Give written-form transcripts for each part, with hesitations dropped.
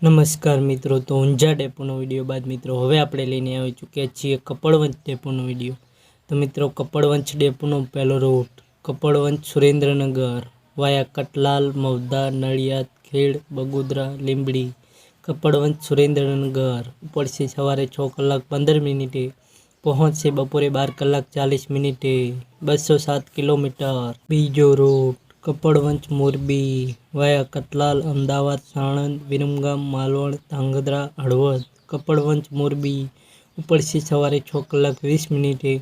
નમસ્કાર મિત્રો, તો ઊંઝા ડેપોનો વિડીયો બાદ મિત્રો હવે આપણે લઈને આવી ચૂક્યા છીએ કપડવંજ ડેપોનો વિડીયો। તો મિત્રો કપડવંજ ડેપોનો પહેલો રૂટ કપડવંજ સુરેન્દ્રનગર વાયા કટલાલ, મવધા, નડિયાદ, ખેડ, બગોદરા, લીંબડી। કપડવંજ સુરેન્દ્રનગર ઉપડશે સવારે 6 કલાક 15 મિનિટે, પહોંચશે બપોરે 12 કલાક 40 મિનિટે, 207 કિલોમીટર। બીજો રૂટ કપડવંજ મોરબી વાયા કટલાલ, અમદાવાદ, સાણંદ, વિરમગામ, માલવણ, ધાંગધ્રા, હળવદ। કપડવંજ મોરબી ઉપડશે સવારે 6 કલાક 20 મિનિટે,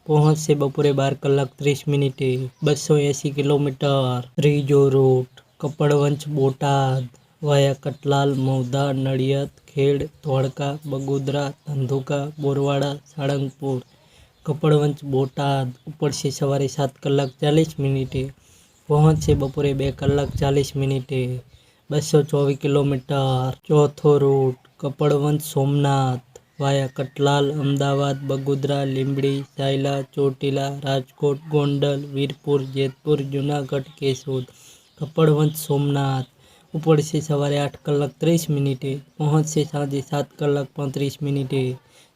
પહોંચશે બપોરે 12 કલાક 30 મિનિટે, 280 કિલોમીટર। ત્રીજો રૂટ કપડવંજ બોટાદ વાયા કટલાલ, મવધા, નડિયાદ, ખેડ, ધોળકા, બગોદરા, ધંધુકા, બોરવાડા, સાળંગપુર। કપડવંજ બોટાદ ઉપડશે સવારે 7 કલાક 40 મિનિટે, પહોંચશે બપોરે 2 કલાક 40 મિનિટે, 224 કિલોમીટર। ચોથો રૂટ કપડવંજ સોમનાથ વાયા કટલાલ, અમદાવાદ, બગોદરા, લીંબડી, સાયલા, ચોટીલા, રાજકોટ, ગોંડલ, વીરપુર, જેતપુર, જુનાગઢ, કેશોદ। કપડવંજ સોમનાથ ઉપડશે સવારે 8 કલાક 30 મિનિટે, પહોંચશે સાંજે 7 કલાક 35 મિનિટે,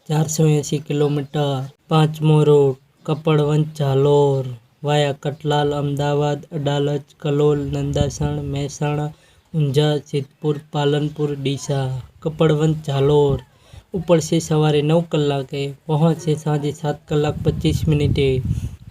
480 કિલોમીટર। પાંચમો રૂટ કપડવંજ જાલોર વાયા કટલાલ, અમદાવાદ, અડાલજ, કલોલ, નંદાસણ, મહેસાણા, ઊંઝા, સિદ્ધપુર, પાલનપુર, ડીસા। કપડવંજ જાલોર ઉપડશે સવારે 9 કલાકે, પહોંચશે સાંજે 7 કલાક 25 મિનિટે,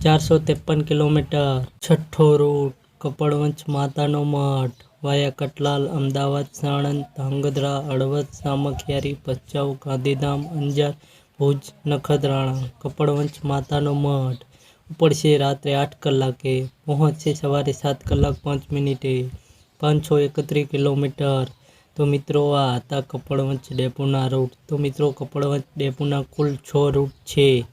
453 કિલોમીટર। છઠ્ઠો રૂટ કપડવંજ માતાનો મઠ વાયા કટલાલ, અમદાવાદ, સાણંદ, ધાંગધ્રા, હળવદ, સામખિયારી, ભચાઉ, ગાંધીધામ, અંજાર, ભુજ, નખત્રાણા। કપડવંજ માતાનો મઠ ઉપડશે રાત્રે 8 કલાકે, પહોંચશે સવારે 7 કલાક 5 મિનિટે, 531 કિલોમીટર। તો મિત્રો આ હતા કપડવંજ ડેપોના રૂટ। તો મિત્રો કપડવંજ ડેપોના કુલ 6 રૂટ છે।